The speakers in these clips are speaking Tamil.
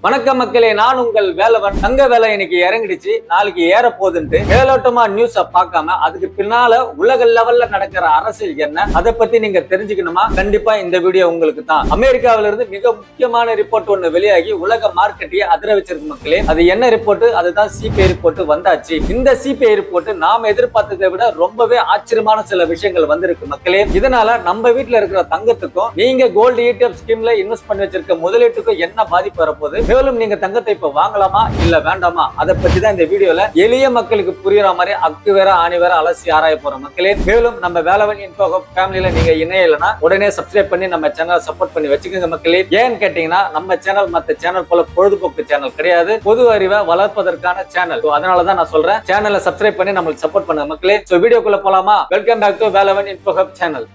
வணக்கம் மக்களே, நான் உங்கள் வேலவன். தங்க வேலை இன்னைக்கு இறங்கிடுச்சு, நாளைக்கு ஏற போகுதுன்ட்டு மேலோட்டமா நியூஸ பார்க்காம அதுக்கு பின்னால உலக லெவல்ல நடக்கிற அரசியல் என்ன, அதை பத்தி நீங்க தெரிஞ்சுக்கணுமா? கண்டிப்பா இந்த வீடியோ உங்களுக்கு தான். அமெரிக்காவில இருந்து மிக முக்கியமான ரிப்போர்ட் ஒண்ணு வெளியாகி உலக மார்க்கெட்டையே அதிர வச்சிருக்கு மக்களே. அது என்ன ரிப்போர்ட்? அதுதான் சிபிஐ ரிப்போர்ட் வந்தாச்சு. இந்த சிபிஐ ரிப்போர்ட் நாம எதிர்பார்த்ததை விட ரொம்பவே ஆச்சரியமான சில விஷயங்கள் வந்திருக்கு மக்களே. இதனால நம்ம வீட்டுல இருக்கிற தங்கத்துக்கும் நீங்க கோல்டு ETF ஸ்கீம்ல இன்வெஸ்ட் பண்ணி வச்சிருக்க முதலீட்டுக்கும் என்ன பாதிப்பு வரப்போகுது, மேலும் நீங்க தங்கத்தை இப்ப வாங்கலாமா இல்ல வேண்டாமா, அதை பத்தி தான் இந்த வீடியோல எளிய மக்களுக்கு புரியுற மாதிரி அக்கு வேற ஆணி வேற அலசி ஆராய போற மக்களே. மேலும் நம்ம வேலவன் இன்ஃபோ ஃபேமிலியில நீங்க இணையலனா உடனே சப்ஸ்கிரைப் பண்ணி நம்ம சேனலை சப்போர்ட் பண்ணி வச்சுக்கோங்க மக்களே. ஏன்னு கேட்டீங்கன்னா நம்ம சேனல் மத்த சேனல் போல பொழுதுபோக்கு சேனல் கிடையாது, பொது அறிவை வளர்ப்பதற்கான சேனல். அதனாலதான் நான் சொல்றேன், சேனலை சப்ஸ்கிரைப் பண்ணி நம்மளுக்கு சப்போர்ட் பண்ணுங்க மக்களே. சோ வீடியோக்குள்ள போலாமா? Welcome back to Velavan info channel.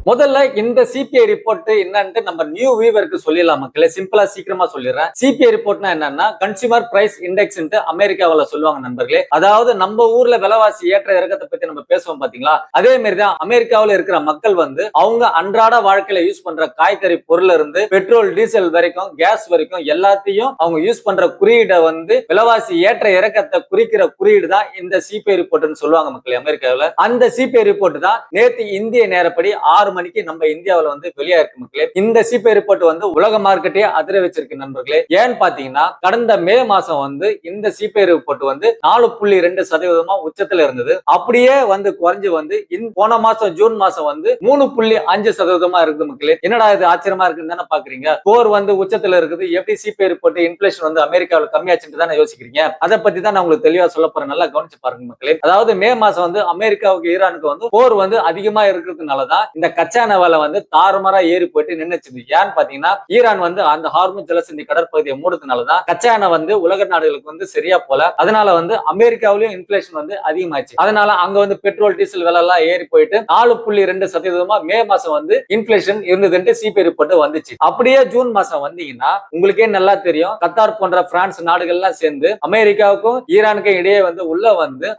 முதல்ல இந்த சிபிஐ ரிப்போர்ட் என்னன்னு நம்ம நியூ வியூவருக்கு சொல்லிடலாம் மக்களே. சிம்பிளா சீக்கிரமா சொல்லிடுறேன். சிபிஐ ரிப்போர்ட்னா என்னன்னா கன்சியூமர் பிரைஸ் இண்டெக்ஸ் அமெரிக்காவில சொல்லுவாங்க நண்பர்களே. அதாவது நம்ம ஊர்ல விலைவாசி ஏற்ற இறக்கத்தை பத்தி நம்ம பேசுவோம் பாத்தீங்களா, அதே மாதிரிதான் அமெரிக்காவில இருக்கிற மக்கள் அவங்க அன்றாட வாழ்க்கையில யூஸ் பண்ற காய்கறி பொருள்ல இருந்து பெட்ரோல் டீசல் வரைக்கும் கேஸ் வரைக்கும் எல்லாத்தையும் அவங்க யூஸ் பண்ற குறியீடை விலைவாசி ஏற்ற இறக்கத்தை குறிக்கிற குறியீடு தான் இந்த சிபிஐ ரிப்போர்ட்னு சொல்லுவாங்க மக்களே அமெரிக்காவில. அந்த சிபிஐ ரிப்போர்ட் தான் நேற்று இந்திய நேரப்படி 6 மணிக்கு நம்ம இந்தியாவில வெளியா இருக்கு மக்களே. இந்த சிபிஐ ரிப்போர்ட் உலக மார்க்கெட்டே அதிர வச்சிருக்கு நண்பர்களே. ஏன்னு பாத்தீங்கன்னா கடந்த மே மாசம் இந்த சிபிஐ ரிப்போர்ட் 4.2% உச்சத்துல இருந்தது. அப்படியே குறைஞ்சு போன மாசம் ஜூன் மாசம் 3.5% இருக்குது மக்களே. என்னடா இது ஆச்சரியமா இருக்குன்னு தானே பாக்குறீங்க. போர் உச்சத்துல இருக்குது, எப்படி சிபிஐ ரிப்போர்ட் இன்ஃபிளேஷன் அமெரிக்காவில் கம்மியாச்சுன்னு தானே யோசிக்கிறீங்க. அதை பத்தி தான் நான் உங்களுக்கு தெளிவா சொல்ல போறேன், நல்லா கவனிச்சு பாருங்க மக்களே. அதாவது மே மாசம் அமெரிக்காவுக்கு ஈரானுக்கு போர் அதிகமா இருக்கிறதுனாலதான் இந்த கச்சா எண்ணெய் தாறுமாறா ஏறி போயிட்டு நின்னுச்சு. ஏன்னு பாத்தீங்கன்னா ஈரான் அந்த ஹார்முஸ் ஜலசந்தி கடற்பகுதியை மூடுறதுனாலதான் கச்சா எண்ணெய் உலக நாடுகளுக்கு சரியா போல. அதனால அமெரிக்காவிலும் இன்ஃபிளேஷன் அதிகமாச்சு. அதனால அங்க பெட்ரோல் டீசல் விலை எல்லாம் ஏறி போயிட்டு 4.2% மே மாசம் இன்ஃபிளேஷன் இருந்ததுன்னு சிபிஐ ரிப்போர்ட் வந்துச்சு. அப்படியே ஜூன் மாசம் வந்தீங்கன்னா உங்களுக்கே நல்லா தெரியும், கத்தார் போன்ற பிரான்ஸ் நாடுகள் எல்லாம் சேர்ந்து அமெரிக்காவுக்கும் ஈரானுக்கும் இடையே உள்ள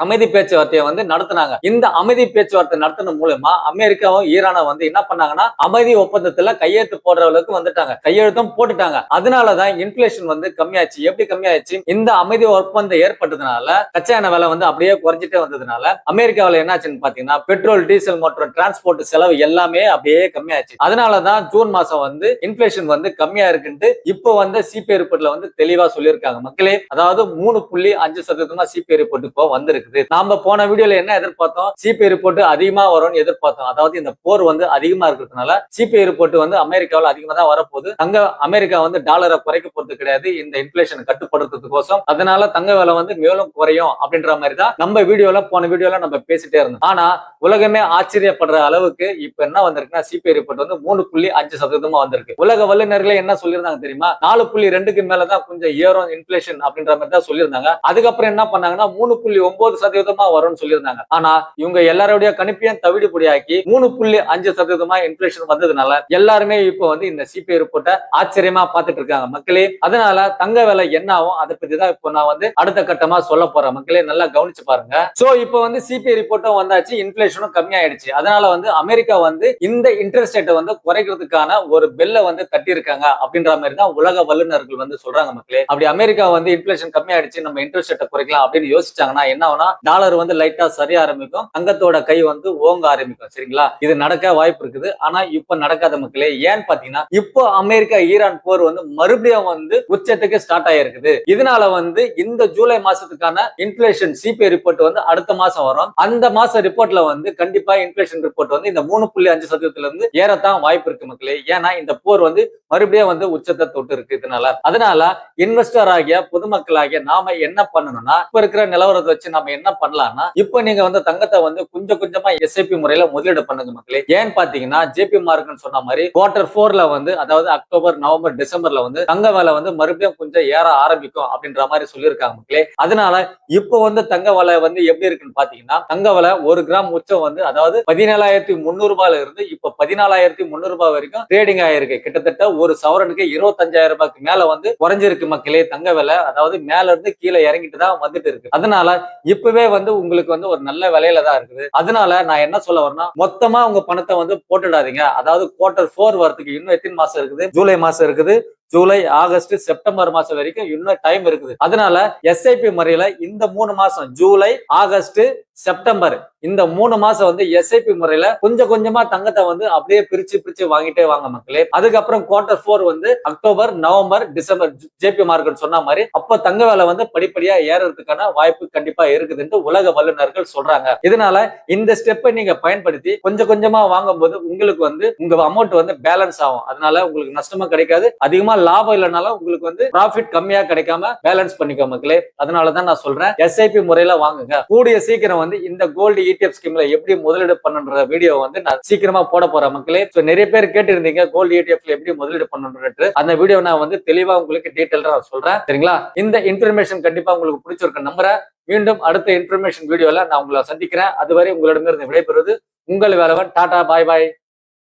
அமைதி பேச்சுவார்த்தையை நடத்தினாங்க. இந்த அமைதி பேச்சுவார்த்தை நடத்தின மூலமா அமெரிக்காவும் ஈரான என்ன பண்ணாங்கன்னா அமைதி ஒப்பந்தத்துல கையெழுத்து போடுற அளவுக்கு வந்துட்டாங்க, கையெழுத்தும் போட்டுட்டாங்க. அதனாலதான் இன்ஃபிளேஷன் கம்மியாச்சு. எப்படி கம்மியாச்சு? இந்த அமைதி ஒப்பந்தம் ஏற்பட்டதுனால கச்சா எண்ணெய் விலை அப்படியே குறைஞ்சிட்டே வந்ததுனால அமெரிக்காவில் என்னாச்சுன்னு பாத்தீங்கன்னா பெட்ரோல் டீசல் மற்றும் டிரான்ஸ்போர்ட் செலவு எல்லாமே அப்படியே கம்மியாச்சு. அதனாலதான் ஜூன் மாசம் இன்ஃபிளேஷன் கம்மியா இருக்குன்ட்டு இப்போ சிபிஐ ரிப்போர்ட்ல தெளிவா சொல்லியிருக்காங்க மக்களே. அதாவது 3.5% சிபிஐ ரிப்போர்ட் இப்போ வந்திருக்குது. நாம போன வீடியோல என்ன எதிர்பார்த்தோம், சிபிஐ ரிப்போர்ட் அதிகமா வரும்னு எதிர்பார்த்தோம். அதாவது இந்த போர் அதிகமா இருக்கிறதுனால சிபிஐ ரிப்போர்ட் அமெரிக்காவில் அதிகமா தான் வரப்போகுது. தங்க அமெரிக்கா டாலரை குறைக்க போறது கிடையாது இந்த இன்ஃபிளேஷன் கட்டுப்படுத்துறதுக்கோசம். அதனால தங்க விலை மேலும் குறையும் அப்படின்ற மாதிரி தான் நம்ம போன வீடியோல நம்ம பேசிட்டே இருந்தோம். ஆனா உலகமே ஆச்சரியப்படுற அளவுக்கு இப்ப என்ன வந்திருக்குன்னா சிபிஐ ரிப்போர்ட் 3.5% வந்திருக்கு. உலக வல்லுநர்களே என்ன சொல்லியிருந்தாங்க தெரியுமா, 4.2க்கு மேலதான் கொஞ்சம் ஏறும் இன்ஃபிளேஷன் அப்படின்ற மாதிரி தான் சொல்லியிருந்தாங்க. அதுக்கப்புறம் என்ன பண்ணாங்கன்னா 3.9% வரும்னு சொல்லியிருந்தாங்க. ஆனா இவங்க எல்லாருடைய கணிப்பையும் தவிடு பொடியாக்கி 3.5% இன்ஃபிளேஷன் வந்ததுனால எல்லாருமே இப்போ இந்த சிபிஐ ரிப்போர்ட்டை ஆச்சரியமா பார்த்துட்டு இருக்காங்க மக்களே. அதனால தங்க விலை என்ன ஆகும் அதை பத்தி தான் இப்போ நான் அடுத்த கட்டமா சொல்ல போறேன் மக்களே, நல்லா கவனிச்சு பாருங்க. சோ இப்போ சிபிஐ ரிப்போர்ட்டும் வந்தாச்சு, இன்ஃபிளேஷனும் கம்மியாயிடுச்சு. அதனால அமெரிக்கா இந்த இன்ட்ரெஸ்ட் ரேட்டை குறைக்கிறதுக்கான ஒரு பெல்ல தட்டி இருக்காங்க அப்படின்ற மாதிரி தான் உலக வல்லுநர்கள் சொல்றாங்க மக்களே. அப்படி அமெரிக்கா இன்ஃபிளேஷன் கம்மியாயிடுச்சு, நம்ம இன்ட்ரெஸ்ட் ரேட்டை குறைக்கலாம் அப்படின்னு யோசிச்சாங்கன்னா என்ன ஆகும்னா டாலர் லைட்டா சரிய ஆரம்பிக்கும், தங்கத்தோட கை ஓங்க ஆரம்பிக்கும். சரிங்களா, இது நடக்க வாய்ப்பு இருக்குது. ஆனா இப்ப நடக்காத மக்களே. ஏன்னு பாத்தீங்கன்னா இப்போ அமெரிக்கா ஈரான் போர் மறுபடியும் உச்சத்துக்கு ஸ்டார்ட் ஆயிருக்குது. இதனால இந்த ஜூலை மாசத்துக்கான இன்ஃபிளேஷன் சிபிஐ ரிப்போர்ட் அடுத்த மாசம் வரும். அந்த மாச ரிப்போர்ட்ல கண்டிப்பா இன்ஃபிளேஷன் ரிப்போர்ட் இந்த 3.5% இருந்து ஏறத்தான் வாய்ப்பு இருக்கு மக்களே. ஏன்னா இந்த போர் மறுபடியும் உச்சத்தை தொட்டு இருக்கு. அதனால இன்வெஸ்டர் ஆகிய பொதுமக்கள் ஆகிய நாம என்ன பண்ணணும்னா, இப்ப இருக்கிற நிலவரத்தை வச்சு நாம என்ன பண்ணலாம்னா, இப்ப நீங்க தங்கத்தை கொஞ்சம் கொஞ்சமா எஸ்ஐபி முறையில முதலீடு பண்ணுங்க மக்களே. ஏன்னு பாத்தீங்கன்னா ஜேபி மார்க்கெட் சொன்ன மாதிரி Q4ல அதாவது அக்டோபர் நவம்பர் டிசம்பர்ல தங்க விலை மறுபடியும் கொஞ்சம் ஏற ஆரம்பிக்கும் அப்படின்ற மாதிரி சொல்லியிருக்காங்க மக்களே. அதனால இப்போ தங்க விலை எப்படி இருக்குன்னு பாத்தீங்கன்னா தங்க விலை 1 கிராம் உச்சம் அதாவது 17,300 ரூபாயில இருந்து இப்ப 14,300 ரூபாய் வரைக்கும் ட்ரேடிங் ஆயிருக்கு. கிட்டத்தட்ட ஒரு சவரனுக்கு 25,000 ரூபாய்க்கு மேல குறைஞ்சிருக்கு மக்களே தங்க விலை. அதாவது மேல இருந்து கீழே இறங்கிட்டு தான் வந்துட்டு இருக்கு. அதனால இப்பவே உங்களுக்கு ஒரு நல்ல விலையில தான் இருக்குது. அதனால நான் என்ன சொல்ல வரேன்னா, மொத்தமா உங்க பணத்தை வந்து போட்டுடாதீங்க. அதாவது Q4 வரதுக்கு இன்னும் எத்தனை மாசம் இருக்குது? ஜூலை மாசம் இருக்குது. ஜூலை, ஆகஸ்ட், செப்டம்பர் மாசம் வரைக்கும் இன்னும் டைம் இருக்குது. அதனால எஸ்ஐபி முறையில இந்த 3 மாசம் ஜூலை, ஆகஸ்ட், செப்டம்பர் இந்த 3 மாசம் வந்து எஸ்ஐபி முறையில கொஞ்சம் கொஞ்சமா தங்கத்தை வந்து அப்படியே பிரிச்சு பிரிச்சு வாங்கிட்டே வாங்க மக்களே. அதுக்கப்புறம் Q4 வந்து October, November, December JP market சொன்ன மாதிரி அப்ப தங்க விலை வந்து படிப்படியா ஏறதுக்கான வாய்ப்பு கண்டிப்பா இருக்குதுன்னு உலக வல்லுநர்கள் சொல்றாங்க. இதனால இந்த ஸ்டெப்பை நீங்க பயன்படுத்தி கொஞ்சம் கொஞ்சமா வாங்கும்போது உங்களுக்கு வந்து உங்க அமௌண்ட் வந்து பேலன்ஸ் ஆகும். அதனால உங்களுக்கு நஷ்டமா கிடைக்காது. அதிகமா லாபம் இல்லைனாலும் உங்களுக்கு வந்து ப்ராஃபிட் கம்மியா கிடைக்காம பேலன்ஸ் பண்ணிக்கோ மக்களே. அதனாலதான் நான் சொல்றேன் எஸ்ஐபி முறையில வாங்குங்க. கூடிய சீக்கிரம் வந்து இந்த கோல்டு ETF ஸ்கீம்ல எப்படி முதலீடு பண்ணுன்ற வீடியோ வந்து நான் சீக்கிரமா போட போறேன் மக்களே. நிறைய பேர் கேட்டு இருந்தீங்க கோல்டு ETFல எப்படி முதலீடு பண்ணுன்றது. அந்த வீடியோ நான் வந்து தெளிவா உங்களுக்கு டீடைலா நான் சொல்றேன். சரிங்களா? இந்த இன்ஃபர்மேஷன் கண்டிப்பா உங்களுக்கு பிடிச்சிருக்க நம்புறேன். மீண்டும் அடுத்த இன்ஃபர்மேஷன் வீடியோல நான் உங்களை சந்திக்கிறேன். அதுவரை உங்களிடமிருந்து விடைபெறுவது உங்கள் வேலவன். டாடா, பாய் பாய்.